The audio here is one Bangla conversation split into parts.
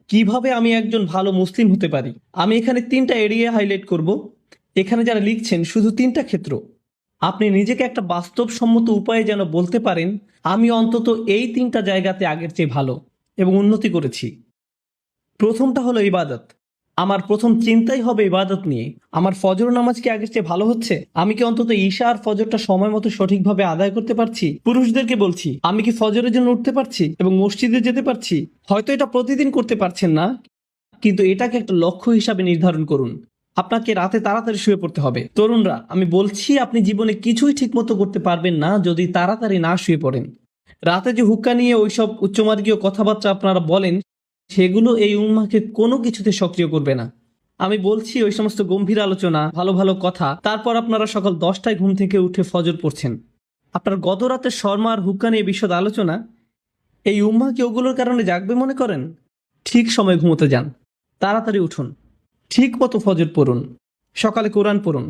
কিভাবে আমি একজন ভালো মুসলিম হতে পারি। আমি এখানে 3টা এরিয়া হাইলাইট করব। এখানে যারা লিখছেন শুধু 3টা ক্ষেত্র। আপনি নিজেকে একটা বাস্তবসম্মত উপায়ে যেন বলতে পারেন, আমি অন্তত এই 3টা জায়গাতে আগের চেয়ে ভালো এবং উন্নতি করেছি। প্রথমটা হলো ইবাদত। আমার প্রথম চিন্তাই হবে ইবাদত নিয়ে। আমার ফজর নামাজ কি আগের চেয়ে ভালো হচ্ছে? আমি কি অন্তত ঈশা আর ফজরটা সময় মতো সঠিকভাবে আদায় করতে পারছি? পুরুষদেরকে বলছি, আমি কি ফজরের জন্য উঠতে পারছি এবং মসজিদে যেতে পারছি? হয়তো এটা প্রতিদিন করতে পারছেন না, কিন্তু এটাকে একটা লক্ষ্য হিসাবে নির্ধারণ করুন। আপনাকে রাতে তাড়াতাড়ি শুয়ে পড়তে হবে। তরুণরা, আমি বলছি আপনি জীবনে কিছুই ঠিকমতো করতে পারবেন না যদি তাড়াতাড়ি না শুয়ে পড়েন। রাতে যে হুক্কা নিয়ে ওইসব উচ্চমার্গীয় কথাবার্তা আপনারা বলেন, সেগুলো এই উম্মাকে কোনো কিছুতে সক্রিয় করবে না। আমি বলছি ওই সমস্ত গম্ভীর আলোচনা, ভালো ভালো কথা, তারপর আপনারা সকাল 10টায় ঘুম থেকে উঠে ফজর পড়ছেন। আপনার গত রাতের শর্মা আর হুক্কা নিয়ে বিশদ আলোচনা, এই উম্মা কি ওগুলোর কারণে জাগবে মনে করেন? ঠিক সময় ঘুমোতে যান, তাড়াতাড়ি উঠুন, ঠিক মতো ফজর পড়ুন, সকালে কোরআন পড়ুন।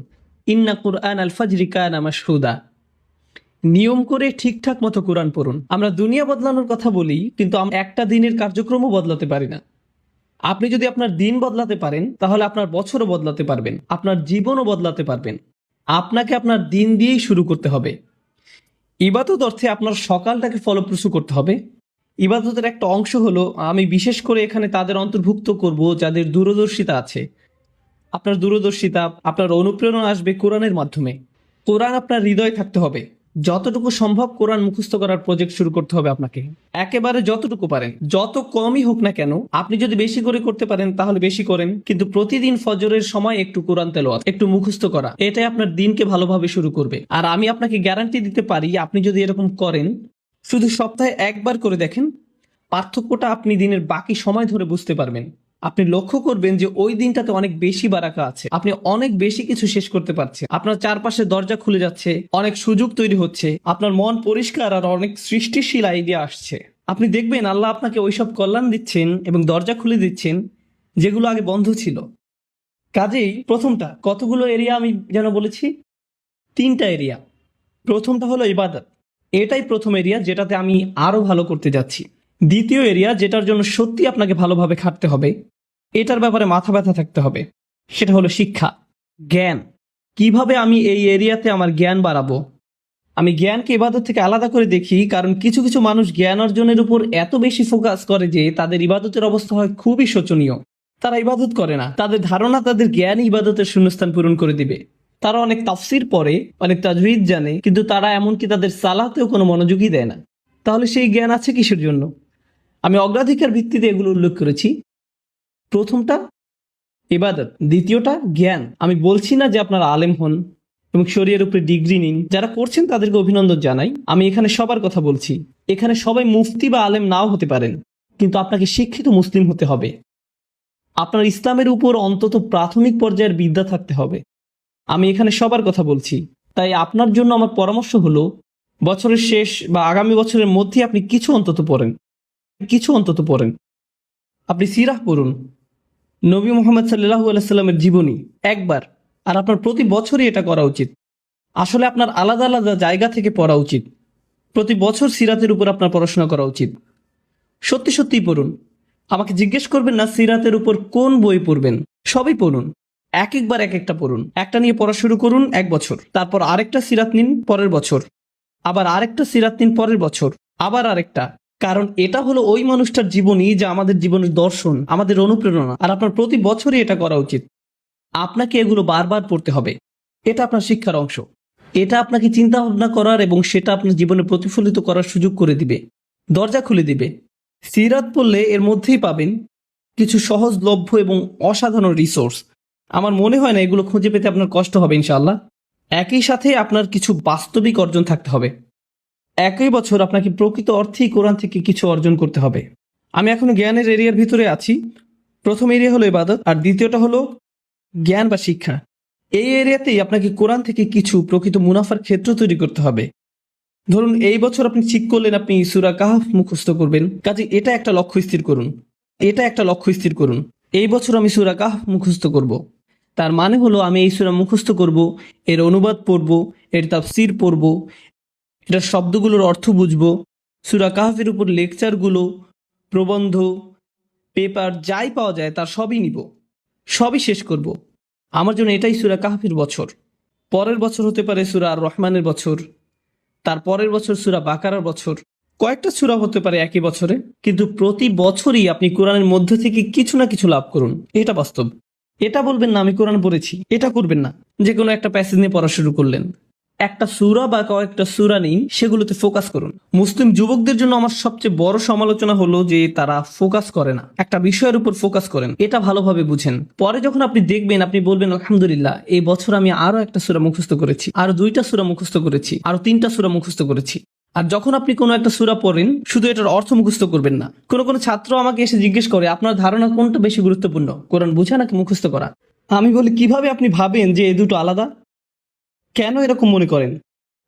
ইন্না কুরআন আল ফাজরি কানা মাশহুদা। নিয়ম করে ঠিকঠাক মতো কোরআন পড়ুন। আমরা দুনিয়া বদলানোর কথা বলি, কিন্তু আমরা একটা দিনের কার্যক্রমও বদলাতে পারি না। আপনি যদি আপনার দিন বদলাতে পারেন, তাহলে আপনার বছরও বদলাতে পারবেন, আপনার জীবনও বদলাতে পারবেন। আপনাকে আপনার দিন দিয়েই শুরু করতে হবে। ইবাদত অর্থে আপনার সকালটাকে ফলপ্রসূ করতে হবে। ইবাদতের একটা অংশ হলো, আমি বিশেষ করে এখানে তাদের অন্তর্ভুক্ত করব যাদের দূরদর্শিতা আছে। আপনার দূরদর্শিতা, আপনার অনুপ্রেরণা আসবে কোরআনের মাধ্যমে। কোরআন আপনার হৃদয়ে থাকতে হবে। যতটুকু সম্ভব কোরআন মুখস্থ করার প্রজেক্ট শুরু করতে হবে আপনাকে। একেবারে যতটুকু পারেন, যত কমই হোক না কেন। আপনি যদি বেশি করে করতে পারেন তাহলে বেশি করেন, কিন্তু প্রতিদিন ফজরের সময় একটু কোরআন তেলাওয়াত, একটু মুখস্থ করা, এটাই আপনার দিনকে ভালোভাবে শুরু করবে। আর আমি আপনাকে গ্যারান্টি দিতে পারি, আপনি যদি এরকম করেন, শুধু সপ্তাহে একবার করে দেখেন, পার্থক্যটা আপনি দিনের বাকি সময় ধরে বুঝতে পারবেন। আপনি লক্ষ্য করবেন যে ওই দিনটাতে অনেক বেশি বারাকা আছে, আপনি অনেক বেশি কিছু শেষ করতে পারছেন, আপনার চারপাশে দরজা খুলে যাচ্ছে, অনেক সুযোগ তৈরি হচ্ছে, আপনার মন পরিষ্কার আর অনেক সৃষ্টিশীল আইডিয়া আসছে। আপনি দেখবেন আল্লাহ আপনাকে ওইসব কল্যাণ দিচ্ছেন এবং দরজা খুলে দিচ্ছেন যেগুলো আগে বন্ধ ছিল। কাজেই প্রথমটা, কতগুলো এরিয়া আমি যেন বলেছি? 3টা এরিয়া। প্রথমটা হলো ইবাদত। এটাই প্রথম এরিয়া যেটাতে আমি আরো ভালো করতে যাচ্ছি। দ্বিতীয় এরিয়া, যেটার জন্য সত্যি আপনাকে ভালোভাবে খাটতে হবে, এটার ব্যাপারে মাথা ব্যথা থাকতে হবে, সেটা হলো শিক্ষা, জ্ঞান। কিভাবে আমি এই এরিয়াতে আমার জ্ঞান বাড়াবো? আমি জ্ঞানকে ইবাদত থেকে আলাদা করে দেখি, কারণ কিছু কিছু মানুষ জ্ঞান অর্জনের উপর এত বেশি ফোকাস করে যে তাদের ইবাদতের অবস্থা হয় খুবই শোচনীয়। তারা ইবাদত করে না, তাদের ধারণা তাদের জ্ঞান ইবাদতের শূন্যস্থান পূরণ করে দিবে। তারা অনেক তাফসির পড়ে, অনেক তাজউইদ জানে, কিন্তু তারা এমনকি তাদের সালাতেও কোনো মনোযোগই দেয় না। তাহলে সেই জ্ঞান আছে কিসের জন্য? আমি অগ্রাধিকার ভিত্তিতে এগুলো উল্লেখ করেছি। প্রথমটা ইবাদত, দ্বিতীয়টা জ্ঞান। আমি বলছি না যে আপনারা আলেম হন এবং শরীয়তের উপরে ডিগ্রি নিন। যারা করছেন তাদেরকে অভিনন্দন জানাই। আমি এখানে সবার কথা বলছি। এখানে সবাই মুফতি বা আলেম নাও হতে পারেন, কিন্তু আপনাকে শিক্ষিত মুসলিম হতে হবে। আপনার ইসলামের উপর অন্তত প্রাথমিক পর্যায়ের বিদ্যা থাকতে হবে। আমি এখানে সবার কথা বলছি। তাই আপনার জন্য আমার পরামর্শ হলো, বছরের শেষ বা আগামী বছরের মধ্যে আপনি কিছু অন্তত পড়েন, কিছু অন্তত পড়েন। আপনি সিরাহ পড়ুন, নবী মোহাম্মদ সাল্লাল্লাহু আলাইহি সাল্লামের জীবনী একবার। আর আপনার প্রতি বছরই এটা করা উচিত। আসলে আপনার আলাদা আলাদা জায়গা থেকে পড়া উচিত। প্রতি বছর সিরাতের উপর আপনার পড়াশোনা করা উচিত। সত্যি সত্যিই পড়ুন। আমাকে জিজ্ঞেস করবেন না সিরাতের উপর কোন বই পড়বেন, সবই পড়ুন। এক একবার এক একটা পড়ুন। একটা নিয়ে পড়া শুরু করুন 1 বছর, তারপর আরেকটা সিরাত নিন পরের বছর, আবার আরেকটা সিরাত নিন পরের বছর, আবার আরেকটা। কারণ এটা হলো ওই মানুষটার জীবনী যা আমাদের জীবনের দর্শন, আমাদের অনুপ্রেরণা। আর আপনার প্রতি বছরই এটা করা উচিত। আপনাকে এগুলো বারবার পড়তে হবে। এটা আপনার শিক্ষার অংশ। এটা আপনাকে চিন্তা ভাবনা করার এবং সেটা আপনার জীবনে প্রতিফলিত করার সুযোগ করে দিবে, দরজা খুলে দিবে। সিরাত পড়লে এর মধ্যেই পাবেন কিছু সহজলভ্য এবং অসাধারণ রিসোর্স। আমার মনে হয় না এগুলো খুঁজে পেতে আপনার কষ্ট হবে ইনশাআল্লাহ। একই সাথে আপনার কিছু বাস্তবিক অর্জন থাকতে হবে। একই বছর আপনাকে প্রকৃত অর্থেই কোরআন থেকে কিছু অর্জন করতে হবে। আমি এখনো জ্ঞানের এরিয়ার ভিতরে আছি। প্রথম এরিয়া হলো ইবাদত, আর দ্বিতীয়টা হলো জ্ঞান বা শিক্ষা। এই এরিয়াতেই আপনাকে কোরআন থেকে কিছু প্রকৃত মুনাফার ক্ষেত্র তৈরি করতে হবে। ধরুন এই বছর আপনি ঠিক করলেন আপনি সূরা কাহফ মুখস্থ করবেন, কাজে এটা একটা লক্ষ্য স্থির করুন। এটা একটা লক্ষ্য স্থির করুন, এই বছর আমি সূরা কাহফ মুখস্থ করব। তার মানে হলো আমি এই সূরা মুখস্থ করব, এর অনুবাদ পড়ব, এর তাফসীর পড়ব, এটার শব্দগুলোর অর্থ বুঝব, সূরা কাহফের উপর লেকচারগুলো, প্রবন্ধ, পেপার যাই পাওয়া যায় তার সবই নিব, সবই শেষ করব। আমার জন্য এটাই সূরা কাহফের বছর। পরের বছর হতে পারে সূরা আর রহমানের বছর, তার পরের বছর সূরা বাকারার বছর, কয়েকটা সূরা হতে পারে একই বছরে, কিন্তু প্রতি বছরই আপনি কোরআনের মধ্যে থেকে কিছু না কিছু লাভ করুন। এটা বাস্তব। এটা বলবেন না আমি কোরআন পড়েছি, এটা করবেন না যে কোনো একটা প্যাসেজ নিয়ে পড়া শুরু করলেন। একটা সূরা বা কয়েকটা সূরা নিন, সেগুলোতে ফোকাস করুন। মুসলিম যুবকদের জন্য আমার সবচেয়ে বড় সমালোচনা হলো যে তারা ফোকাস করে না, একটা বিষয়ের উপর ফোকাস করেন। এটা ভালোভাবে বুঝেন, পরে যখন আপনি দেখবেন আপনি বলবেন আলহামদুলিল্লাহ এই বছর আমি আরো একটা সূরা মুখস্থ করেছি, আরো 2টা সূরা মুখস্থ করেছি, আরো 3টা সূরা মুখস্থ করেছি। আর যখন আপনি কোনো একটা সূরা পড়েন, শুধু এটার অর্থ মুখস্থ করবেন না। কোনো ছাত্র আমাকে এসে জিজ্ঞেস করে আপনার ধারণা কোনটা বেশি গুরুত্বপূর্ণ, কোরআন বোঝা নাকি মুখস্থ করা? আমি বলি কিভাবে আপনি ভাবেন যে এই দুটো আলাদা? কেন এরকম মনে করেন?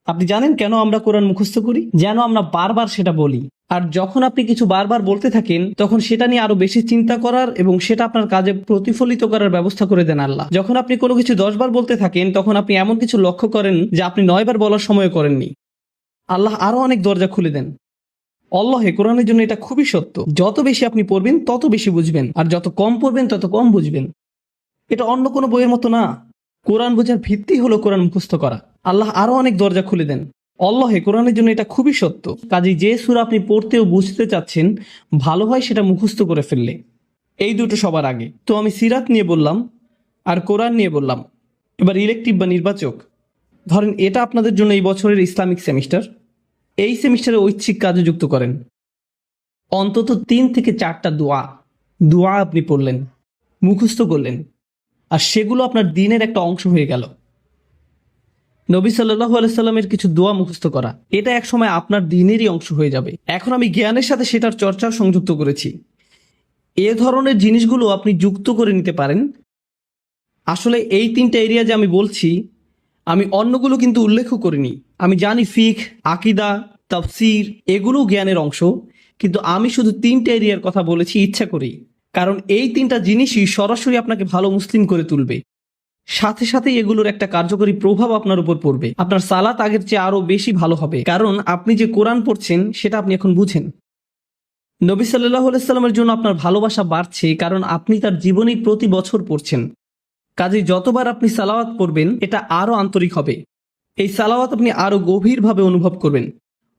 আপনি জানেন কেন আমরা কোরআন মুখস্থ করি? যেন আমরা বারবার সেটা বলি। আর যখন আপনি কিছু বারবার বলতে থাকেন তখন সেটা নিয়ে আরো বেশি চিন্তা করার এবং সেটা আপনার কাজে প্রতিফলিত করার ব্যবস্থা করে দেন আল্লাহ। যখন আপনি কোনো কিছু 10 বার বলতে থাকেন তখন আপনি এমন কিছু লক্ষ্য করেন যা আপনি 9 বার বলার সময় করেননি। আল্লাহ আরো অনেক দরজা খুলে দেন। আল্লাহে কোরআনের জন্য এটা খুবই সত্য। যত বেশি আপনি পড়বেন তত বেশি বুঝবেন, আর যত কম পড়বেন তত কম বুঝবেন। এটা অন্য কোনো বইয়ের মতো না। কোরআন বোঝার ভিত্তি হলো কোরআন মুখস্থ করা। আল্লাহ আরো অনেক দরজা খুলে দেন। আল্লাহে কোরআনের জন্য এটা খুবই সত্য। কাজেই যে সূরা আপনি পড়তে ও বুঝতে চাচ্ছেন, ভালো হয় সেটা মুখস্থ করে ফেললে। এই দুটো সবার আগে। তো আমি সিরাত নিয়ে বললাম আর কোরআন নিয়ে বললাম। এবার ইলেকটিভ বা নির্বাচক। ধরেন এটা আপনাদের জন্য এই বছরের ইসলামিক সেমিস্টার। এই সেমিস্টারে ঐচ্ছিক কাজে যুক্ত করেন। অন্তত 3 থেকে 4টা দোয়া আপনি পড়লেন, মুখস্থ করলেন, আর সেগুলো আপনার দিনের একটা অংশ হয়ে গেল। নবী সাল্লাল্লাহু আলাইহি সাল্লামের কিছু দোয়া মুখস্থ করা, এটা একসময় আপনার দিনেরই অংশ হয়ে যাবে। এখন আমি জ্ঞানের সাথে সেটার চর্চাও সংযুক্ত করেছি। এ ধরনের জিনিসগুলো আপনি যুক্ত করে নিতে পারেন। আসলে এই 3টা এরিয়া যে আমি বলছি, আমি অন্যগুলো কিন্তু উল্লেখও করিনি। আমি জানি ফিকহ, আকীদা, তাফসীর এগুলো জ্ঞানের অংশ, কিন্তু আমি শুধু 3টা এরিয়ার কথা বলেছি ইচ্ছা করেই। কারণ এই 3টা জিনিসই সরাসরি আপনাকে ভালো মুসলিম করে তুলবে। সাথে সাথে এগুলোর একটা কার্যকরী প্রভাব আপনার উপর পড়বে। আপনার সালাত আগের চেয়ে আরো বেশি ভালো হবে, কারণ আপনি যে কোরআন পড়ছেন সেটা আপনি এখন বুঝেন। নবী সাল্লাল্লাহু আলাইহি সাল্লামের জন্য আপনার ভালোবাসা বাড়ছে, কারণ আপনি তার জীবনী প্রতি বছর পড়ছেন। কাজে যতবার আপনি সালাওয়াত পড়বেন এটা আরো আন্তরিক হবে। এই সালাওয়াত আপনি আরো গভীরভাবে অনুভব করবেন।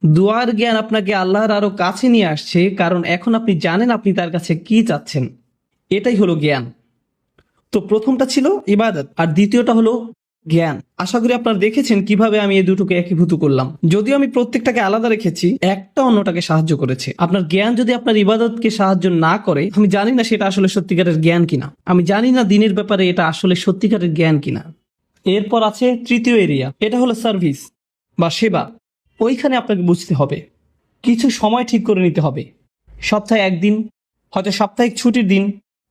দুয়ার জ্ঞান আপনাকে আল্লাহর আরো কাছে নিয়ে আসছে, কারণ এখন আপনি জানেন আপনি তার কাছে কি চাচ্ছেন। এটাই হলো জ্ঞান। তো প্রথমটা ছিল ইবাদত, আর দ্বিতীয়টা হলো জ্ঞান। আশা করি আপনারা দেখেছেন কিভাবে আমি এই দুটোকে একীভূত করলাম। যদিও আমি প্রত্যেকটাকে আলাদা রেখেছি, একটা অন্যটাকে সাহায্য করেছে। আপনার জ্ঞান যদি আপনার ইবাদতকে সাহায্য না করে, আমি জানি না সেটা আসলে সত্যিকারের জ্ঞান কিনা। আমি জানি না দিনের ব্যাপারে এটা আসলে সত্যিকারের জ্ঞান কিনা। এরপর আছে তৃতীয় এরিয়া, এটা হলো সার্ভিস বা সেবা। ওইখানে আপনাকে বুঝতে হবে, কিছু সময় ঠিক করে নিতে হবে। সপ্তাহে 1 দিন, হয়তো সাপ্তাহিক ছুটির দিন,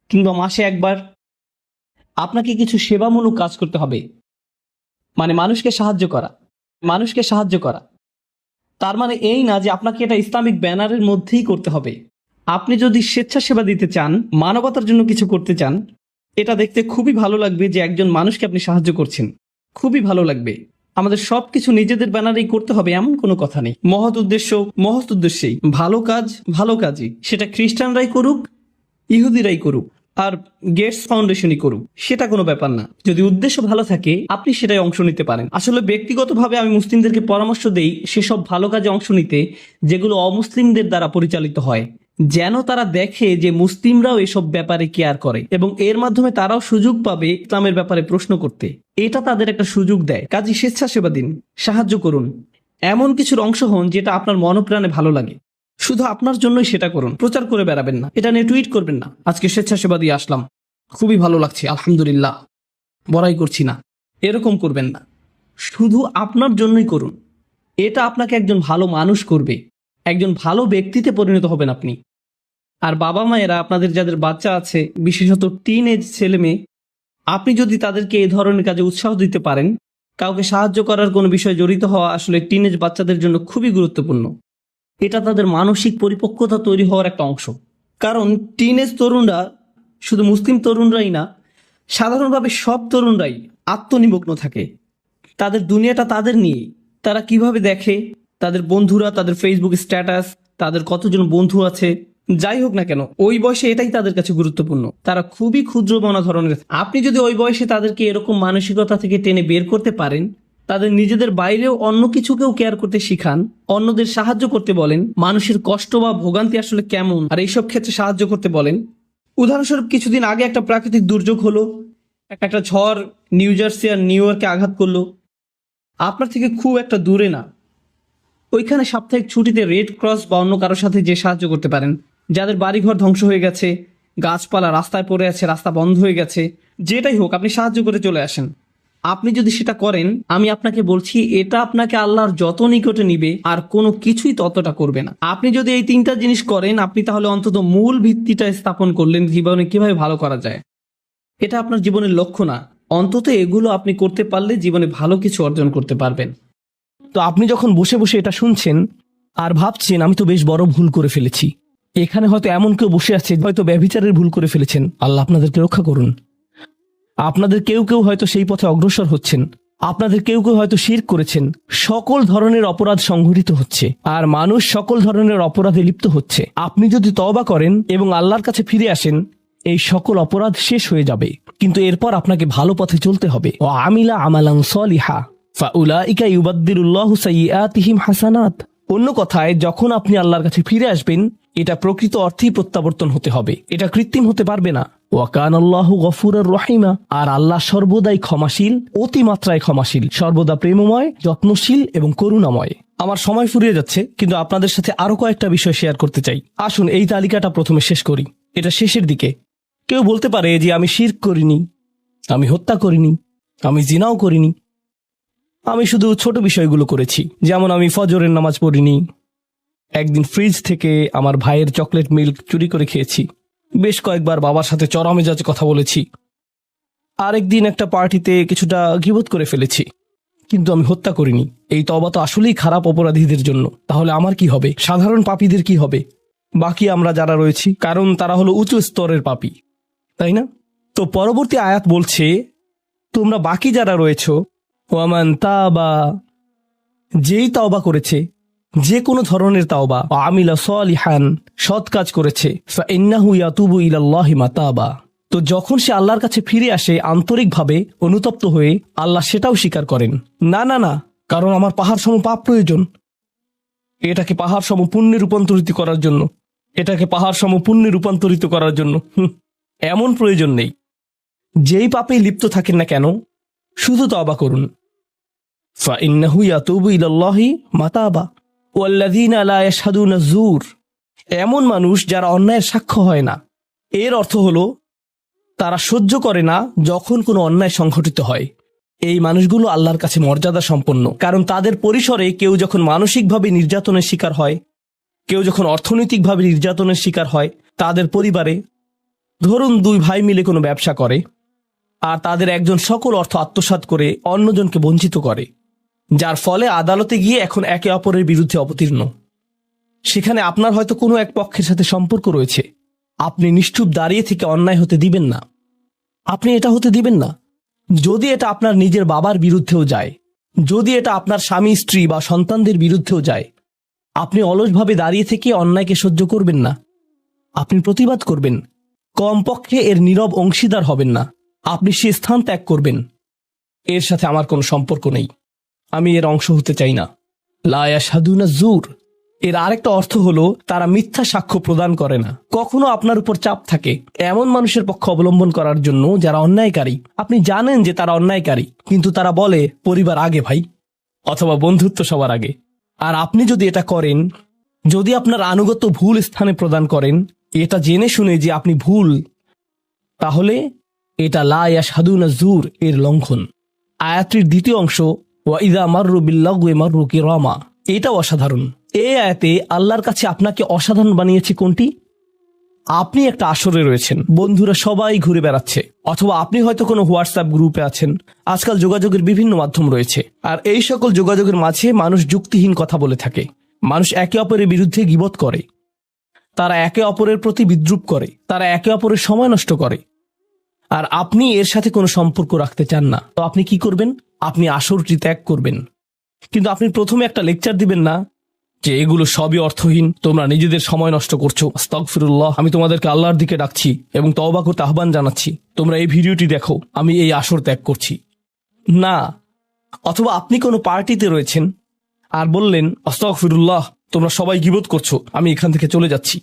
কিংবা মাসে 1 বার আপনাকে কিছু সেবামূলক কাজ করতে হবে। মানে মানুষকে সাহায্য করা। তার মানে এই না যে আপনাকে এটা ইসলামিক ব্যানারের মধ্যেই করতে হবে। আপনি যদি স্বেচ্ছাসেবা দিতে চান, মানবতার জন্য কিছু করতে চান, এটা দেখতে খুবই ভালো লাগবে যে একজন মানুষকে আপনি সাহায্য করছেন। খুবই ভালো লাগবে। আমাদের সবকিছু নিজেদের ব্যানারেই করতে হবে এমন কোনো কথা নেই। মহৎ উদ্দেশ্যেই ভালো কাজই, সেটা খ্রিস্টানরাই করুক, ইহুদিরাই করুক, আর গেটস ফাউন্ডেশনই করুক, সেটা কোনো ব্যাপার না। যদি উদ্দেশ্য ভালো থাকে আপনি সেটাই অংশ নিতে পারেন। আসলে ব্যক্তিগতভাবে আমি মুসলিমদেরকে পরামর্শ দেই সেসব ভালো কাজে অংশ নিতে যেগুলো অমুসলিমদের দ্বারা পরিচালিত হয়, যেন তারা দেখে যে মুসলিমরাও এসব ব্যাপারে কেয়ার করে এবং এর মাধ্যমে তারাও সুযোগ পাবে ইসলামের ব্যাপারে প্রশ্ন করতে। এটা তাদের একটা সুযোগ দেয়। কাজে স্বেচ্ছাসেবা দিন, সাহায্য করুন, এমন কিছুর অংশ হন যেটা আপনার মনপ্রাণে ভালো লাগে। শুধু আপনার জন্যই সেটা করুন, প্রচার করে বেড়াবেন না, এটা নিয়ে টুইট করবেন না আজকে স্বেচ্ছাসেবা দিয়ে আসলাম, খুবই ভালো লাগছে আলহামদুলিল্লাহ, বড়াই করছি না, এরকম করবেন না। শুধু আপনার জন্যই করুন। এটা আপনাকে একজন ভালো মানুষ করবে, একজন ভালো ব্যক্তিতে পরিণত হবেন আপনি। আর বাবা মায়েরা আপনাদের যাদের বাচ্চা আছে, বিশেষত টিন এজ ছেলে মেয়ে, আপনি যদি তাদেরকে এই ধরনের কাজে উৎসাহ দিতে পারেন, কাউকে সাহায্য করার কোনো বিষয়ে জড়িত হওয়া আসলে টিন এজ বাচ্চাদের জন্য খুবই গুরুত্বপূর্ণ। এটা তাদের মানসিক পরিপক্কতা তৈরি হওয়ার একটা অংশ। কারণ টিনেজ তরুণরা, শুধু মুসলিম তরুণরাই না, সাধারণভাবে সব তরুণরাই আত্মনিমগ্ন থাকে। তাদের দুনিয়াটা তাদের নিয়ে। তারা কিভাবে দেখে তাদের বন্ধুরা, তাদের ফেসবুক স্ট্যাটাস, তাদের কতজন বন্ধু আছে, যাই হোক না কেন, ওই বয়সে এটাই তাদের কাছে গুরুত্বপূর্ণ। তারা খুবই ক্ষুদ্র মনা ধরনের। আপনি যদি ওই বয়সে তাদেরকে এরকম মানসিকতা থেকে টেনে বের করতে পারেন, তাদের নিজেদের বাইরেও অন্য কিছুকেও কেয়ার করতে শিখান, অন্যদের সাহায্য করতে বলেন, মানুষের কষ্ট বা ভোগান্তি আসলে কেমন আর এইসব ক্ষেত্রে সাহায্য করতে বলেন। উদাহরণস্বরূপ, কিছুদিন আগে একটা প্রাকৃতিক দুর্যোগ হলো, একটা ঝড় নিউ জার্সি আর নিউ ইয়র্কে আঘাত করলো। আপনার থেকে খুব একটা দূরে না, ওইখানে সাপ্তাহিক ছুটিতে রেড ক্রস বা অন্য কারোর সাথে যে সাহায্য করতে পারেন, যাদের বাড়িঘর ধ্বংস হয়ে গেছে, গাছপালা রাস্তায় পড়ে আছে, রাস্তা বন্ধ হয়ে গেছে, যেটাই হোক আপনি সাহায্য করে চলে আসেন। আপনি যদি সেটা করেন, আমি আপনাকে বলছি এটা আপনাকে আল্লাহর যত নিকটে নিবে আর কোনো কিছুই ততটা করবে না। আপনি যদি এই তিনটা জিনিস করেন, আপনি তাহলে অন্তত মূল ভিত্তিটা স্থাপন করলেন জীবনে কিভাবে ভালো করা যায়। এটা আপনার জীবনের লক্ষ্য না, অন্তত এগুলো আপনি করতে পারলে জীবনে ভালো কিছু অর্জন করতে পারবেন। তো আপনি যখন বসে বসে এটা শুনছেন আর ভাবছেন আমি তো বেশ বড় ভুল করে ফেলেছি, এখানে হয়তো এমন কেউ বসে আছে হয়তো ব্যভিচারের ভুল করে ফেলেছেন, আল্লাহ আপনাদেরকে রক্ষা করুন। আপনাদের কেউ কেউ হয়তো সেই পথে অগ্রসর হচ্ছেন, আপনাদের কেউ কেউ হয়তো শিরক করেছেন। সকল ধরনের অপরাধ সংঘটিত হচ্ছে আর মানুষ সকল ধরনের অপরাধে লিপ্ত হচ্ছে। আপনি যদি তওবা করেন এবং আল্লাহর কাছে ফিরে আসেন, এই সকল অপরাধ শেষ হয়ে যাবে। কিন্তু এরপর আপনাকে ভালো পথে চলতে হবে। ও আমিলা আমালান সলিহা ফাউলাইকা ইউবাদদিলুল্লাহু সাইয়্যাতিহিম হাসানাত। অন্য কথায়, যখন আপনি আল্লাহর কাছে ফিরে আসবেন, এটা প্রকৃত অর্থেই প্রত্যাবর্তন হতে হবে, এটা কৃত্রিম হতে পারবে না। ওয়া কানাল্লাহু গফুরুর রহিমা, আর আল্লাহ সর্বদাই ক্ষমাশীল, অতিমাত্রায় ক্ষমাশীল, সর্বদা প্রেমময়, যত্নশীল এবং করুণাময়। আমার সময় ফুরিয়ে যাচ্ছে, কিন্তু আপনাদের সাথে আরো কয়েকটা বিষয় শেয়ার করতে চাই। আসুন এই তালিকাটা প্রথমে শেষ করি। এটা শেষের দিকে। কেউ বলতে পারে যে আমি শিরক করিনি, আমি হত্যা করিনি, আমি জিনাও করিনি, আমি শুধু ছোট বিষয়গুলো করেছি, যেমন আমি ফজরের নামাজ পড়িনি, একদিন ফ্রিজ থেকে আমার ভাইয়ের চকলেট মিল্ক চুরি করে খেয়েছি, বেশ কয়েকবার বাবার সাথে চড়া মেজাজে কথা বলেছি, আরেকদিন একটা পার্টিতে কিছুটা গীবত করে ফেলেছি, কিন্তু আমি হত্যা করিনি। এই তওবা তো আসলেই খারাপ অপরাধীদের জন্য। তাহলে আমার কি হবে? সাধারণ পাপীদের কি হবে? বাকি আমরা যারা রয়েছি, কারণ তারা হলো উঁচু স্তরের পাপী, তাই না? তো পরবর্তী আয়াত বলছে, তোমরা বাকি যারা রয়েছ, ওয়ামান তাবা, যেই তাওবা করেছে, যে কোনো ধরনের তাওবা, আমিলা সলিহান, সৎ কাজ করেছে, ফাইন্নাহু ইয়াতুবু ইলাল্লাহি মাতাবা, তো যখন সে আল্লাহর কাছে ফিরে আসে আন্তরিকভাবে অনুতপ্ত হয়ে, আল্লাহ সেটাও স্বীকার করেন। না না না, কারণ আমার পাহাড় সম পাপ প্রয়োজন, এটাকে পাহাড় সম পুণ্যে রূপান্তরিত করার জন্য, এটাকে পাহাড় সম পুণ্যে রূপান্তরিত করার জন্য এমন প্রয়োজন নেই। যেই পাপে লিপ্ত থাকেন না কেন, শুধু তওবা করুন। ফাইন্নাহু ইয়াতুবু ইলাল্লাহি মাতাবা ওয়াল্লাযীনা লা ইয়াশহাদুনা যুর, এমন মানুষ যারা অন্যায়ের সাক্ষ্য হয় না। এর অর্থ হলো তারা সহ্য করে না যখন কোনো অন্যায় সংঘটিত হয়। এই মানুষগুলো আল্লাহর কাছে মর্যাদা সম্পন্ন, কারণ তাদের পরিসরে কেউ যখন মানসিকভাবে নির্যাতনের শিকার হয়, কেউ যখন অর্থনৈতিকভাবে নির্যাতনের শিকার হয়, তাদের পরিবারে, ধরুন দুই ভাই মিলে কোনো ব্যবসা করে আর তাদের একজন সকল অর্থ আত্মসাৎ করে অন্যজনকে বঞ্চিত করে, যার ফলে আদালতে গিয়ে এখন একে অপরের বিরুদ্ধে অবতীর্ণ। সেখানে আপনার হয়তো কোনো এক পক্ষের সাথে সম্পর্ক রয়েছে, আপনি নিশ্চুপ দাঁড়িয়ে থেকে অন্যায় হতে দিবেন না। আপনি এটা হতে দিবেন না। যদি এটা আপনার নিজের বাবার বিরুদ্ধেও যায়, যদি এটা আপনার স্বামী স্ত্রী বা সন্তানদের বিরুদ্ধেও যায়, আপনি অলসভাবে দাঁড়িয়ে থেকে অন্যায়কে সহ্য করবেন না, আপনি প্রতিবাদ করবেন। কমপক্ষে এর নীরব অংশীদার হবেন না, আপনি সে স্থান ত্যাগ করবেন। এর সাথে আমার কোনো সম্পর্ক নেই, আমি এর অংশ হতে চাই না। লা ইয়াশহাদুনা যুর, এর আরেকটা অর্থ হলো তারা মিথ্যা সাক্ষ্য প্রদান করে না। কখনো আপনার উপর চাপ থাকে এমন মানুষের পক্ষ অবলম্বন করার জন্য যারা অন্যায়কারী। আপনি জানেন যে তারা অন্যায়কারী, কিন্তু তারা বলে পরিবার আগে ভাই, অথবা বন্ধুত্ব সবার আগে। আর আপনি যদি এটা করেন, যদি আপনার আনুগত্য ভুল স্থানে প্রদান করেন, এটা জেনে শুনে যে আপনি ভুল, তাহলে এটা লা ইয়াশহাদুনা যুর এর লঙ্ঘন। আয়াতটির দ্বিতীয় অংশ, ওয়া ইযা মাররু বিল্লাগwi মাররু কিরামা, এটাও অসাধারণ। এই আয়াতে আল্লাহর কাছে আপনাকে অসাধারণ বানিয়েছে কোনটি? আপনি একটা আসরে রয়েছেন, বন্ধুরা সবাই ঘুরে বেড়াচ্ছে, অথবা আপনি হয়তো কোনো হোয়াটসঅ্যাপ গ্রুপে আছেন। আজকাল যোগাযোগের বিভিন্ন মাধ্যম রয়েছে, আর এই সকল যোগাযোগের মাঝে মানুষ যুক্তিহীন কথা বলে থাকে, মানুষ একে অপরের বিরুদ্ধে গীবত করে, তারা একে অপরের প্রতি বিদ্রূপ করে, তারা একে অপরের সময় নষ্ট করে, আর আপনি এর সাথে কোনো সম্পর্ক রাখতে চান না। তো আপনি কি করবেন? আপনি আসরটি ত্যাগ করবেন। কিন্তু আপনি প্রথমে একটা লেকচার দিবেন না যে এগুলো সবই অর্থহীন, তোমরা নিজেদের সময় নষ্ট করছো। আস্তাগফিরুল্লাহ, আমি তোমাদেরকে আল্লাহর দিকে ডাকছি এবং তওবা করতে আহ্বান জানাচ্ছি। তোমরা এই ভিডিওটি দেখো, আমি এই আসর ত্যাগ করছি। না, অথবা আপনি কোনো পার্টিতে রয়েছেন আর বললেন, আস্তাগফিরুল্লাহ, তোমরা সবাই গীবত করছো, আমি এখান থেকে চলে যাচ্ছি।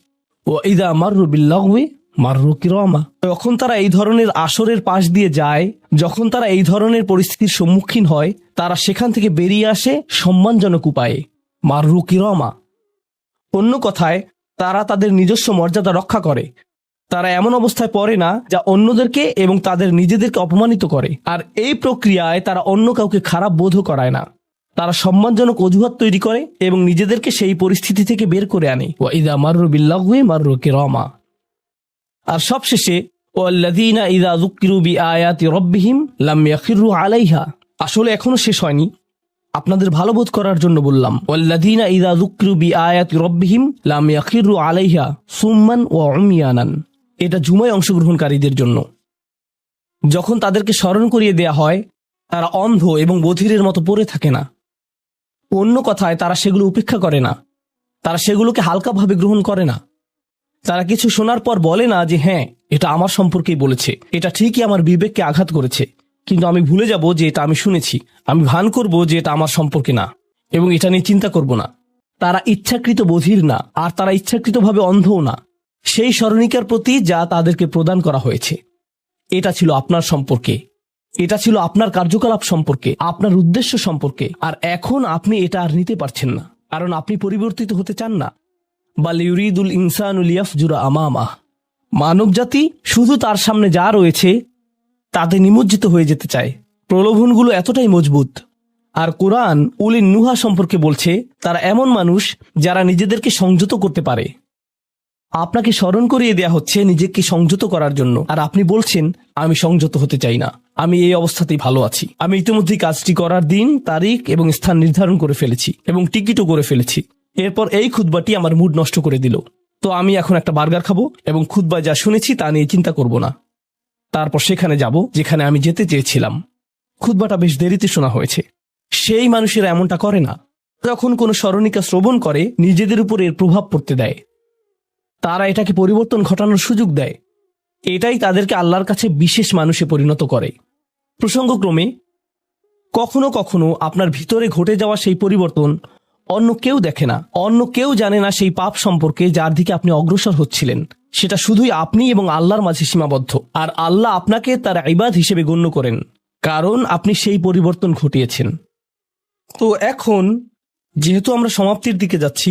ওয়া ইযা মাররু বিল্লাগওয়ি মাররু কিরামা। যখন তারা এই ধরনের আসরের পাশ দিয়ে যায়, যখন তারা এই ধরনের পরিস্থিতির সম্মুখীন হয়, তারা সেখান থেকে বেরিয়ে আসে সম্মানজনক উপায়ে, মাররু কিরামা। অন্য কথায়, তারা তাদের নিজস্ব মর্যাদা রক্ষা করে। তারা এমন অবস্থায় পড়ে না যা অন্যদেরকে এবং তাদের নিজেদেরকে অপমানিত করে। আর এই প্রক্রিয়ায় তারা অন্য কাউকে খারাপ বোধও করায় না। তারা সম্মানজনক অজুহাত তৈরি করে এবং নিজেদেরকে সেই পরিস্থিতি থেকে বের করে আনে। ওয়া ইযা মাররু বিল্লাগওয়ি মাররু কিরামা। আর সবশেষে, ওয়াল্লাযীনা ইযা যুক্কিরু বিআয়াতি রাব্বিহিম লাম ইয়াখিরু আলাইহা। আসলে এখনো শেষ হয়নি, আপনাদের ভালো বোধ করার জন্য বললাম। ওয়াল্লাযীনা ইযা যুক্কিরু বিআয়াতি রাব্বিহিম লাম ইয়াখিরু আলাইহা সুম্মান ওয়া উময়ানান। এটা জুমায় অংশগ্রহণকারীদের জন্য। যখন তাদেরকে স্মরণ করিয়ে দেয়া হয়, তারা অন্ধ এবং বধিরের মতো পড়ে থাকে না। অন্য কথায়, তারা সেগুলো উপেক্ষা করে না, তারা সেগুলোকে হালকাভাবে গ্রহণ করে না। তারা কিছু শোনার পর বলে না যে হ্যাঁ, এটা আমার সম্পর্কেই বলেছে, এটা ঠিকই আমার বিবেককে আঘাত করেছে, কিন্তু আমি ভুলে যাব যে এটা আমি শুনেছি। আমি ভান করব যে এটা আমার সম্পর্কে না এবং এটা নিয়ে চিন্তা করব না। তারা ইচ্ছাকৃত বধির না, আর তারা ইচ্ছাকৃতভাবে অন্ধও না। সেই স্মরণিকার প্রতি যা তাদেরকে প্রদান করা হয়েছে, এটা ছিল আপনার সম্পর্কে, এটা ছিল আপনার কার্যকলাপ সম্পর্কে, আপনার উদ্দেশ্য সম্পর্কে। আর এখন আপনি এটা আর নিতে পারছেন না, কারণ আপনি পরিবর্তিত হতে চান না। বাল ইউরিদুল ইনসানু লিয়াফজুরা আমামাহ। মানবজাতি শুধু তার সামনে যা রয়েছে তাতে নিমজ্জিত হয়ে যেতে চায়। প্রলোভনগুলো এতটাই মজবুত। আর কোরআন উলিন নুহা সম্পর্কে বলছে, তারা এমন মানুষ যারা নিজেদেরকে সংযত করতে পারে। আপনাকে স্মরণ করিয়ে দেয়া হচ্ছে নিজেকে সংযত করার জন্য, আর আপনি বলছেন আমি সংযত হতে চাই না, আমি এই অবস্থাতেই ভালো আছি। আমি ইতিমধ্যেই কাজটি করার দিন, তারিখ এবং স্থান নির্ধারণ করে ফেলেছি এবং টিকিটও করে ফেলেছি। এরপর এই খুতবাটি আমার মুড নষ্ট করে দিল। তো আমি এখন একটা বার্গার খাবো এবং খুতবায় যা শুনেছি তা নিয়ে চিন্তা করব না। তারপর সেখানে যাব যেখানে আমি যেতে চেয়েছিলাম। খুতবাটা বেশ দেরিতে শোনা হয়েছে। সেই মানুষেরা এমনটা করে না। যখন কোনো স্মরণিকা শ্রবণ করে, নিজেদের উপর এর প্রভাব পড়তে দেয়। তারা এটাকে পরিবর্তন ঘটানোর সুযোগ দেয়। এটাই তাদেরকে আল্লাহর কাছে বিশেষ মানুষে পরিণত করে। প্রসঙ্গক্রমে, কখনো কখনো আপনার ভিতরে ঘটে যাওয়া সেই পরিবর্তন অন্য কেউ দেখে না, অন্য কেউ জানে না সেই পাপ সম্পর্কে যার দিকে আপনি অগ্রসর হচ্ছিলেন। সেটা শুধুই আপনি এবং আল্লাহর মাঝে সীমাবদ্ধ। আর আল্লাহ আপনাকে তার ইবাদ হিসেবে গণ্য করেন, কারণ আপনি সেই পরিবর্তন ঘটিয়েছেন। তো এখন যেহেতু আমরা সমাপ্তির দিকে যাচ্ছি,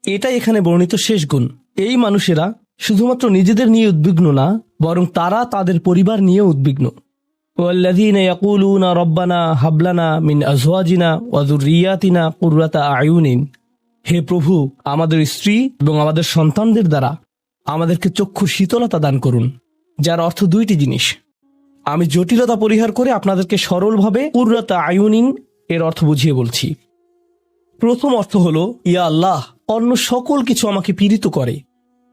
এটাই এখানে বর্ণিত শেষ গুণ। এই মানুষেরা শুধুমাত্র নিজেদের নিয়ে উদ্বিগ্ন না, বরং তারা তাদের পরিবার নিয়ে উদ্বিগ্ন। ওয়াল্লাযীনা ইয়াকুলুনা রব্বানা হাব লানা মিন আজওয়াজিনা ওয়া যুররিয়াতিনা কুররাতা আয়ুনিন। হে প্রভু, আমাদের স্ত্রী এবং আমাদের সন্তানদের দ্বারা আমাদেরকে চক্ষু শীতলতা দান করুন। যার অর্থ দুইটি জিনিস। আমি জটিলতা পরিহার করে আপনাদেরকে সরলভাবে কুররাতা আয়ুনিন এর অর্থ বুঝিয়ে বলছি। প্রথম অর্থ হলো, ইয়া আল্লাহ, অন্য সকল কিছু আমাকে পীড়িত করে,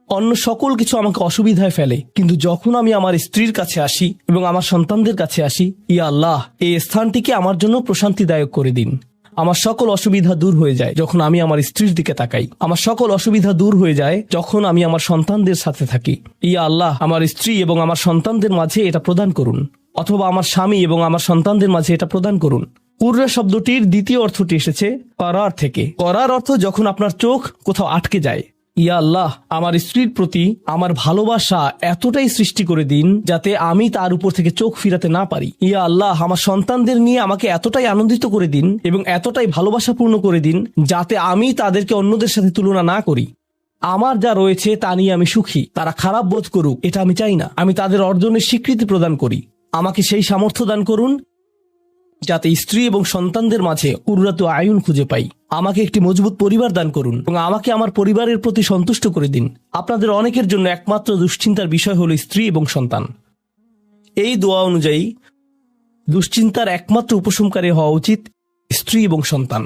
অন্য সকল কিছু আমাকে অসুবিধায় ফেলে, কিন্তু যখন আমি আমার স্ত্রীর কাছে আসি এবং আমার সন্তানদের কাছে আসি, ইয়া আল্লাহ, এই স্থানটিকে আমার জন্য প্রশান্তিদায়ক করে দিন। আমার সকল অসুবিধা দূর হয়ে যায় যখন আমি আমার স্ত্রীর দিকে তাকাই। আমার সকল অসুবিধা দূর হয়ে যায় যখন আমি আমার সন্তানদের সাথে থাকি। ইয়া আল্লাহ, আমার স্ত্রী এবং আমার সন্তানদের মাঝে এটা প্রদান করুন, অথবা আমার স্বামী এবং আমার সন্তানদের মাঝে এটা প্রদান করুন। কুররা শব্দটির দ্বিতীয় অর্থটি এসেছে করার থেকে। করার অর্থ যখন আপনার চোখ কোথাও আটকে যায়। ইয়া আল্লাহ, আমার স্ত্রীর প্রতি আমার ভালোবাসা এতটাই সৃষ্টি করে দিন যাতে আমি তার উপর থেকে চোখ ফিরাতে না পারি। ইয়া আল্লাহ, আমার সন্তানদের নিয়ে আমাকে এতটাই আনন্দিত করে দিন এবং এতটাই ভালোবাসাপূর্ণ করে দিন যাতে আমি তাদেরকে অন্যদের সাথে তুলনা না করি। আমার যা রয়েছে তা নিয়ে আমি সুখী। তারা খারাপ বোধ করুক, এটা আমি চাই না। আমি তাদের অর্জনের স্বীকৃতি প্রদান করি। আমাকে সেই সামর্থ্য দান করুন যাতে স্ত্রী এবং সন্তানদের মাঝে কুররাতু আয়ুন খুঁজে পাই। আমাকে একটি মজবুত পরিবার দান করুন এবং আমাকে আমার পরিবারের প্রতি সন্তুষ্ট করে দিন। আপনাদের অনেকের জন্য একমাত্র দুশ্চিন্তার বিষয় হলো স্ত্রী এবং সন্তান। এই দোয়া অনুযায়ী দুশ্চিন্তার একমাত্র উপশমকারী হওয়া উচিত স্ত্রী এবং সন্তান।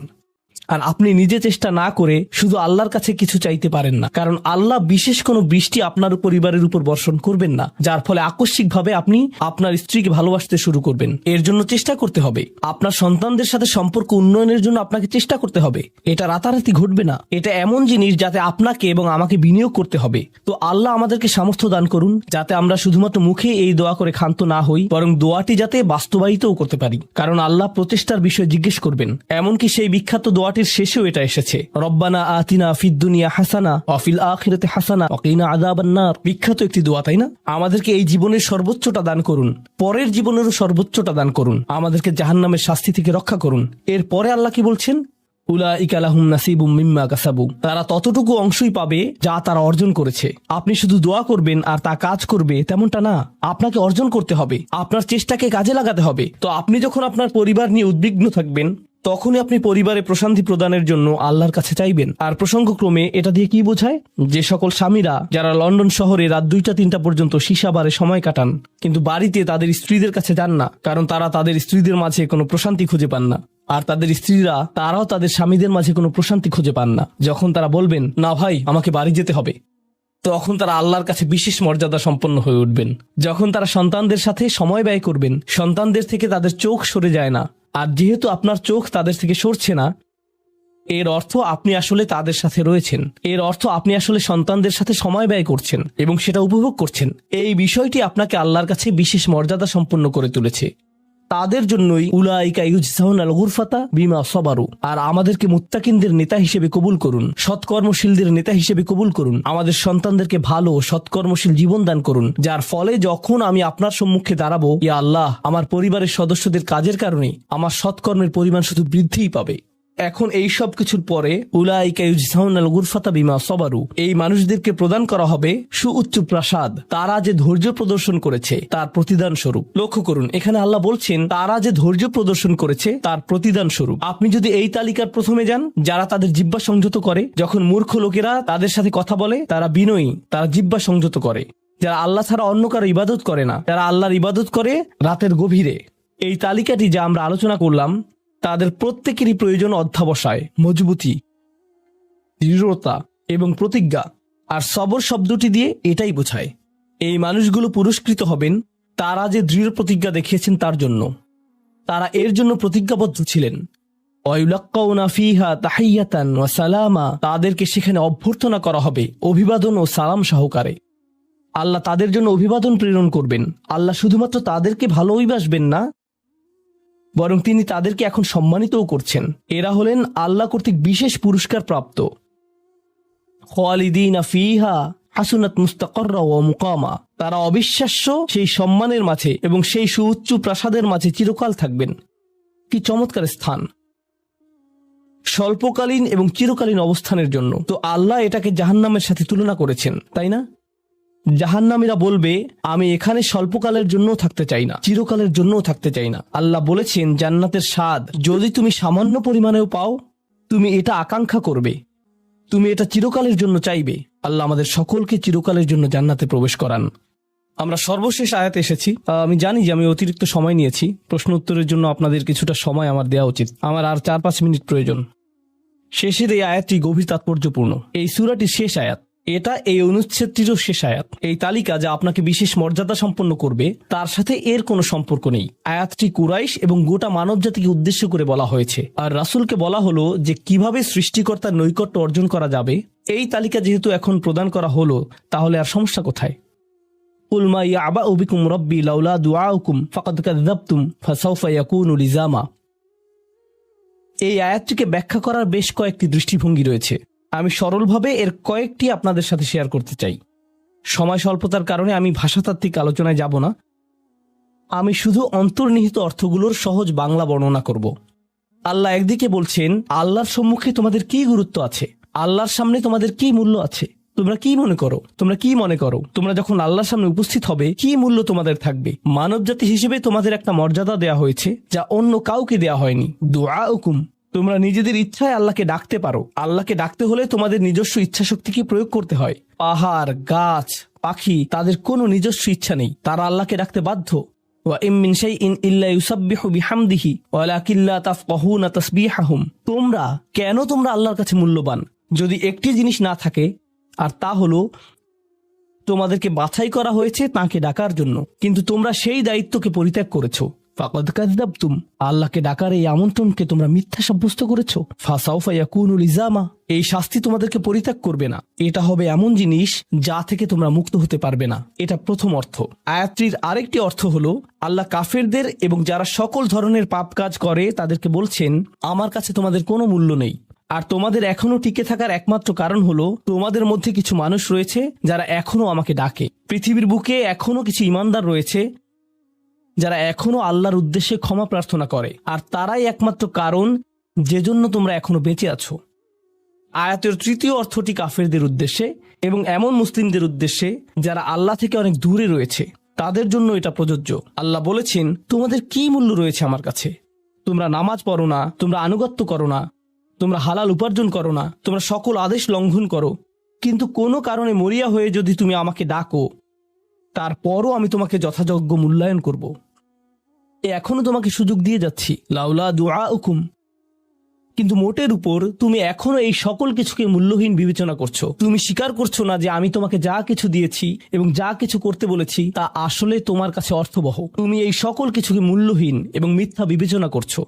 আর আপনি নিজে চেষ্টা না করে শুধু আল্লাহর কাছে কিছু চাইতে পারেন না, কারণ আল্লাহ বিশেষ কোনো বৃষ্টি আপনার পরিবারের উপর বর্ষণ করবেন না যার ফলে আকস্মিকভাবে আপনি আপনার স্ত্রীকে ভালোবাসতে শুরু করবেন। এর জন্য চেষ্টা করতে হবে। আপনার সন্তানদের সাথে সম্পর্ক উন্নয়নের জন্য আপনাকে চেষ্টা করতে হবে। এটা রাতারাতি ঘটবে না। এটা এমন জিনিস যাতে আপনাকে এবং আমাকে বিনিয়োগ করতে হবে। তো আল্লাহ আমাদেরকে সামর্থ্য দান করুন যাতে আমরা শুধুমাত্র মুখে এই দোয়া করে ক্ষান্ত না হই, বরং দোয়াটি যাতে বাস্তবায়িতও করতে পারি, কারণ আল্লাহ প্রচেষ্টার বিষয়ে জিজ্ঞেস করবেন। এমনকি সেই বিখ্যাত দোয়াটির শেষেও এটা এসেছে, রব্বানা আতিনা ফিদ দুনিয়া হাসানা ওয়া ফিল আখিরাতি হাসানা ওয়া কিনা আযাবান নার। বিখ্যাত একটি দোয়া, তাই না? আমাদেরকে এই জীবনের সর্বোচ্চটা দান করুন, পরের জীবনেরও সর্বোচ্চটা দান করুন, আমাদেরকে জাহান্নামের শাস্তি থেকে রক্ষা করুন। এরপরে আল্লাহ কি বলছেন? উলাইকা লাহুম নাসিবুম মিম্মা কাসাবু। তারা ততটুকু অংশই পাবে যা তারা অর্জন করেছে। আপনি শুধু দোয়া করবেন আর তা কাজ করবে তেমনটা না, আপনাকে অর্জন করতে হবে, আপনার চেষ্টাকে কাজে লাগাতে হবে। তো আপনি যখন আপনার পরিবার নিয়ে উদ্বিগ্ন থাকবেন তখনই আপনি পরিবারে প্রশান্তি প্রদানের জন্য আল্লাহর কাছে চাইবেন। আর প্রসঙ্গক্রমে এটা দিয়ে কি বোঝায়? যে সকল স্বামীরা যারা লন্ডন শহরে রাত 2টা-3টা পর্যন্ত সীসা বারে সময় কাটান কিন্তু বাড়িতে তাদের স্ত্রীদের কাছে যান না, কারণ তারা তাদের স্ত্রীদের মাঝে কোনো প্রশান্তি খুঁজে পান না, আর তাদের স্ত্রীরা তারাও তাদের স্বামীদের মাঝে কোনো প্রশান্তি খুঁজে পান না, যখন তারা বলবেন না ভাই আমাকে বাড়ি যেতে হবে, তখন তারা আল্লাহর কাছে বিশেষ মর্যাদা সম্পন্ন হয়ে উঠবেন। যখন তারা সন্তানদের সাথে সময় ব্যয় করবেন, সন্তানদের থেকে তাদের চোখ সরে যায় না, আর যেহেতু আপনার চোখ তাদের থেকে সরছে না, এর অর্থ আপনি আসলে তাদের সাথে রয়েছেন। এর অর্থ আপনি আসলে সন্তানদের সাথে সময় ব্যয় করছেন এবং সেটা উপভোগ করছেন। এই বিষয়টি আপনাকে আল্লাহর কাছে বিশেষ মর্যাদা সম্পন্ন করে তুলেছে। তাদের জন্যই উলাইকা ইউজসাউনাল গুরফাতা বিমা সাবারু। আর আমাদেরকে মুত্তাকিনদের নেতা হিসেবে কবুল করুন, সৎকর্মশীলদের নেতা হিসেবে কবুল করুন। আমাদের সন্তানদেরকে ভালো সৎকর্মশীল জীবন দান করুন, যার ফলে যখন আমি আপনার সম্মুখে দাঁড়াবো, ইয়া আল্লাহ, আমার পরিবারের সদস্যদের কাজের কারণে আমার সৎকর্মের পরিমাণ শুধু বৃদ্ধিই পাবে। এখন এই সব কিছুর পরে উলাইকা ইউজসাউনাল গুরফাতা বিমা সাবারু, এই মানুষদেরকে প্রদান করা হবে সুউচ্চ প্রাসাদ, তারা যে ধৈর্য প্রদর্শন করেছে তার প্রতিদান স্বরূপ। লক্ষ্য করুন, এখানে আল্লাহ বলছেন তারা যে ধৈর্য প্রদর্শন করেছে তার প্রতিদান স্বরূপ। আপনি যদি এই তালিকার প্রথমে যান, যারা তাদের জিহ্বা সংযত করে, যখন মূর্খ লোকেরা তাদের সাথে কথা বলে তারা বিনয়ী, তারা জিহ্বা সংযত করে, যারা আল্লাহ ছাড়া অন্য কারো ইবাদত করে না, যারা আল্লাহর ইবাদত করে রাতের গভীরে, এই তালিকাটি যা আমরা আলোচনা করলাম তাদের প্রত্যেকেরই প্রয়োজন অধ্যাবসায়, মজবুতি, দৃঢ়তা এবং প্রতিজ্ঞা। আর সবর শব্দটি দিয়ে এটাই বোঝায়। এই মানুষগুলো পুরস্কৃত হবেন তারা যে দৃঢ় প্রতিজ্ঞা দেখিয়েছেন তার জন্য। তারা এর জন্য প্রতিজ্ঞাবদ্ধ ছিলেন। ওয়ায়ুলাক্কাউনা ফিহা তাহিয়াতান ওয়া সালামা, তাদেরকে সেখানে অভ্যর্থনা করা হবে অভিবাদন ও সালাম সহকারে। আল্লাহ তাদের জন্য অভিবাদন প্রেরণ করবেন। আল্লাহ শুধুমাত্র তাদেরকে ভালোবাসবেন না, বরং তিনি তাদেরকে এখন সম্মানিতও করছেন। এরা হলেন আল্লাহ কর্তৃক বিশেষ পুরস্কার প্রাপ্ত। খালিদিনা ফিহা হাসুনাত মুস্তাকাররা ওয়া মুকামা, তারা অবিশ্বাস্য সেই সম্মানের মাঝে এবং সেই সুউচ্চ প্রাসাদের মাঝে চিরকাল থাকবেন। কি চমৎকার স্থান! স্বল্পকালীন এবং চিরকালীন অবস্থানের জন্য। তো আল্লাহ এটাকে জাহান্নামের সাথে তুলনা করেছেন, তাই না? জাহান্নামীরা বলবে আমি এখানে স্বল্পকালের জন্য থাকতে চাই না, চিরকালের জন্যও থাকতে চাই না। আল্লাহ বলেছেন জান্নাতের স্বাদ যদি তুমি সামান্য পরিমাণেও পাও, তুমি এটা আকাঙ্ক্ষা করবে, তুমি এটা চিরকালের জন্য চাইবে। আল্লাহ আমাদের সকলকে চিরকালের জন্য জান্নাতে প্রবেশ করান। আমরা সর্বশেষ আয়াতে এসেছি। আমি জানি যে আমি অতিরিক্ত সময় নিয়েছি, প্রশ্ন উত্তরের জন্য আপনাদের কিছুটা সময় আমার দেওয়া উচিত। আমার আর 4-5 মিনিট প্রয়োজন। শেষের এই আয়াতটি গভীর তাৎপর্যপূর্ণ। এই সূরাটির শেষ আয়াত, এটা এই অনুচ্ছেদটিরও শেষ আয়াত। এই তালিকা যা আপনাকে বিশেষ মর্যাদা সম্পন্ন করবে তার সাথে এর কোনো সম্পর্ক নেই। আয়াতটি কুরাইশ এবং গোটা মানব জাতিকে উদ্দেশ্য করে বলা হয়েছে, আর রাসূলকে বলা হলো যে কিভাবে সৃষ্টিকর্তার নৈকট্য অর্জন করা যাবে। এই তালিকা যেহেতু এখন প্রদান করা হলো, তাহলে আর সমস্যা কোথায়? কুল মা ইয়াবাউ বিকুম রাব্বি লাউলা দুআউকুম ফাকাদ কাযযাবতুম ফাসাউফা ইয়াকুনু লিজামা। এই আয়াতটিকে ব্যাখ্যা করার বেশ কয়েকটি দৃষ্টিভঙ্গি রয়েছে। আমি সরলভাবে এর কয়েকটি আপনাদের সাথে শেয়ার করতে চাই। সময় স্বল্পতার কারণে আমি ভাষাতাত্ত্বিক আলোচনায় যাব না। আমি শুধু অন্তর্নিহিত অর্থগুলোর সহজ বাংলা বর্ণনা করব। আল্লাহ একদিকে বলছেন আল্লাহর সম্মুখে তোমাদের কি গুরুত্ব আছে, আল্লাহর সামনে তোমাদের কি মূল্য আছে, তোমরা কি মনে করো তোমরা যখন আল্লাহর সামনে উপস্থিত হবে কি মূল্য তোমাদের থাকবে। মানবজাতি হিসেবে তোমাদের একটা মর্যাদা দেয়া হয়েছে যা অন্য কাউকে দেয়া হয়নি। দুআউকুম, তোমরা নিজেদের ইচ্ছায় আল্লাহকে ডাকতে পারো। আল্লাহকে ডাকতে হলে তোমাদের নিজস্ব ইচ্ছা শক্তিকে প্রয়োগ করতে হয়। পাহাড়, গাছ, পাখি, তাদের কোনো নিজস্ব ইচ্ছা নেই, তারা আল্লাহকে ডাকতে বাধ্য। ওয়া ইম মিন শাইইন ইল্লা ইউসাব্বিহু বিহামদিহি ওয়ালাকিন লা তাফকাহুনা তাসবিহাহুম। তোমরা আল্লাহর কাছে মূল্যবান যদি একটি জিনিস না থাকে, আর তা হলো তোমাদেরকে বাছাই করা হয়েছে তাকে ডাকার জন্য, কিন্তু তোমরা সেই দায়িত্বকে পরিত্যাগ করেছো। ফাকাদ কাযযাবতুম, আল্লাহকে ডাকার এই আমন্ত্রণকে তোমরা মিথ্যা সাব্যস্ত করেছো। ফাসাউফা ইয়াকুনু লিজামা, এই শাস্তি তোমাদেরকে পরিত্যাগ করবে না। এটা হবে এমন জিনিস যা থেকে তোমরা মুক্ত হতে পারবে না। এটা প্রথম অর্থ। আয়াতটির আরেকটি অর্থ হলো আল্লাহ কাফেরদের এবং যারা সকল ধরনের পাপ কাজ করে তাদেরকে বলছেন, আমার কাছে তোমাদের কোনো মূল্য নেই। আর তোমাদের এখনো টিকে থাকার একমাত্র কারণ হলো তোমাদের মধ্যে কিছু মানুষ রয়েছে যারা এখনো আমাকে ডাকে। পৃথিবীর বুকে এখনো কিছু ইমানদার রয়েছে যারা এখনো আল্লাহর উদ্দেশ্যে ক্ষমা প্রার্থনা করে, আর তারাই একমাত্র কারণ যে জন্য তোমরা এখনো বেঁচে আছো। আয়াতের তৃতীয় অর্থটি কাফেরদের উদ্দেশ্যে এবং এমন মুসলিমদের উদ্দেশ্যে যারা আল্লাহ থেকে অনেক দূরে রয়েছে, তাদের জন্য এটা প্রযোজ্য। আল্লাহ বলেছেন, তোমাদের কি মূল্য রয়েছে আমার কাছে? তোমরা নামাজ পড়ো না, তোমরা আনুগত্য করো না, তোমরা হালাল উপার্জন করো না, তোমরা সকল আদেশ লঙ্ঘন করো, কিন্তু কোনো কারণে মরিয়া হয়ে যদি তুমি আমাকে ডাকো, তারপরও আমি তোমাকে যথাযোগ্য মূল্যায়ন করব। এখনো তোমাকে সুযোগ দিয়ে যাচ্ছি, লাউলা দুআউকুম, কিন্তু মোটের উপর তুমি এখনো এই সকল কিছুকে মূল্যহীন বিবেচনা করছো। তুমি স্বীকার করছো না যে আমি তোমাকে যা কিছু দিয়েছি এবং যা কিছু করতে বলেছি তা আসলে তোমার কাছে অর্থবহ। তুমি এই সকল কিছুকে মূল্যহীন এবং মিথ্যা বিবেচনা করছো।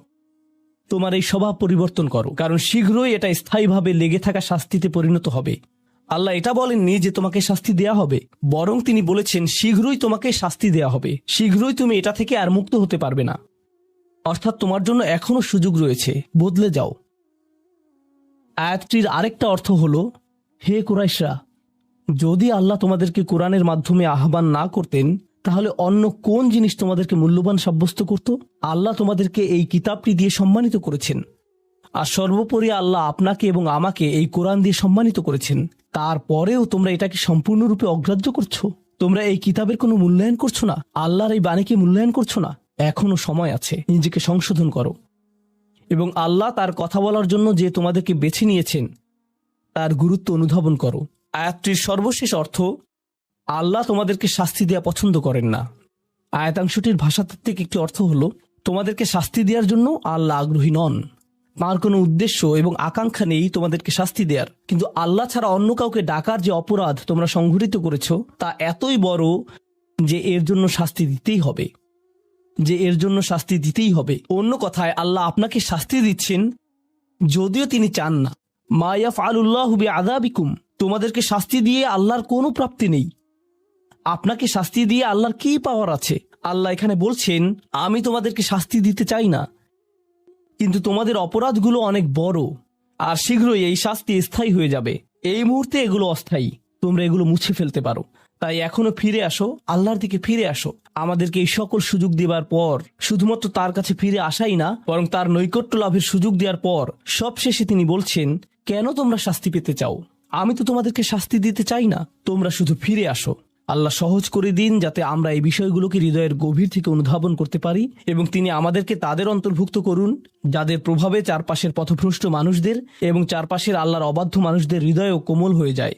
তোমার এই স্বভাব পরিবর্তন করো, কারণ শীঘ্রই এটা স্থায়ীভাবে লেগে থাকা শাস্তিতে পরিণত হবে। আল্লাহ এটা বলেননি যে তোমাকে শাস্তি দেয়া হবে, বরং তিনি বলেছেন শীঘ্রই তোমাকে শাস্তি দেয়া হবে, শীঘ্রই তুমি এটা থেকে আর মুক্ত হতে পারবে না। অর্থাৎ তোমার জন্য এখনো সুযোগ রয়েছে, বদলে যাও। আয়াতটির আরেকটা অর্থ হলো, হে কুরাইশরা, যদি আল্লাহ তোমাদেরকে কোরআনের মাধ্যমে আহ্বান না করতেন তাহলে অন্য কোন জিনিস তোমাদেরকে মূল্যবান সাব্যস্ত করত? আল্লাহ তোমাদেরকে এই কিতাবটি দিয়ে সম্মানিত করেছেন, আর সর্বোপরি আল্লাহ আপনাকে এবং আমাকে এই কোরআন দিয়ে সম্মানিত করেছেন। তারপরেও তোমরা এটাকে সম্পূর্ণরূপে অগ্রাহ্য করছো। তোমরা এই কিতাবের কোনো মূল্যায়ন করছো না, আল্লাহর এই বাণীকে মূল্যায়ন করছো না। এখনো সময় আছে, নিজেকে সংশোধন করো এবং আল্লাহ তার কথা বলার জন্য যে তোমাদেরকে বেছে নিয়েছেন তার গুরুত্ব অনুধাবন করো। আয়াতটির সর্বশেষ অর্থ, আল্লাহ তোমাদেরকে শাস্তি দেওয়া পছন্দ করেন না। আয়াতাংশটির ভাষাতাত্ত্বিক একটি অর্থ হলো, তোমাদেরকে শাস্তি দেওয়ার জন্য আল্লাহ আগ্রহী নন। তাঁর কোনো উদ্দেশ্য এবং আকাঙ্ক্ষা নেই তোমাদেরকে শাস্তি দেওয়ার, কিন্তু আল্লাহ ছাড়া অন্য কাউকে ডাকার যে অপরাধ তোমরা সংঘটিত করেছো তা এতই বড় যে এর জন্য শাস্তি দিতেই হবে। অন্য কথায় আল্লাহ আপনাকে শাস্তি দিচ্ছেন যদিও তিনি চান না। মা ইয়াফআলুল্লাহু বিআযাবিকুম, তোমাদেরকে শাস্তি দিয়ে আল্লাহর কোনো প্রাপ্তি নেই। আপনাকে শাস্তি দিয়ে আল্লাহর কি পাওয়ার আছে? আল্লাহ এখানে বলছেন, আমি তোমাদেরকে শাস্তি দিতে চাই না, কিন্তু তোমাদের অপরাধগুলো অনেক বড়, আর শীঘ্রই এই শাস্তি স্থায়ী হয়ে যাবে। এই মুহূর্তে এগুলো অস্থায়ী, তোমরা এগুলো মুছে ফেলতে পারো। তাই এখনো ফিরে আসো, আল্লাহর দিকে ফিরে আসো। আমাদেরকে এই সকল সুযোগ দেওয়ার পর শুধুমাত্র তার কাছে ফিরে আসাই না, বরং তার নৈকট্য লাভের সুযোগ দেওয়ার পর সবশেষে তিনি বলছেন, কেন তোমরা শাস্তি পেতে চাও? আমি তো তোমাদেরকে শাস্তি দিতে চাই না, তোমরা শুধু ফিরে আসো। আল্লাহ সহজ করে দিন যাতে আমরা এই বিষয়গুলোকে হৃদয়ের গভীর থেকে অনুধাবন করতে পারি, এবং তিনি আমাদেরকে তাদের অন্তর্ভুক্ত করুন যাদের প্রভাবে চারপাশের পথভ্রষ্ট মানুষদের এবং চারপাশের আল্লাহর অবাধ্য মানুষদের হৃদয়ও কোমল হয়ে যায়।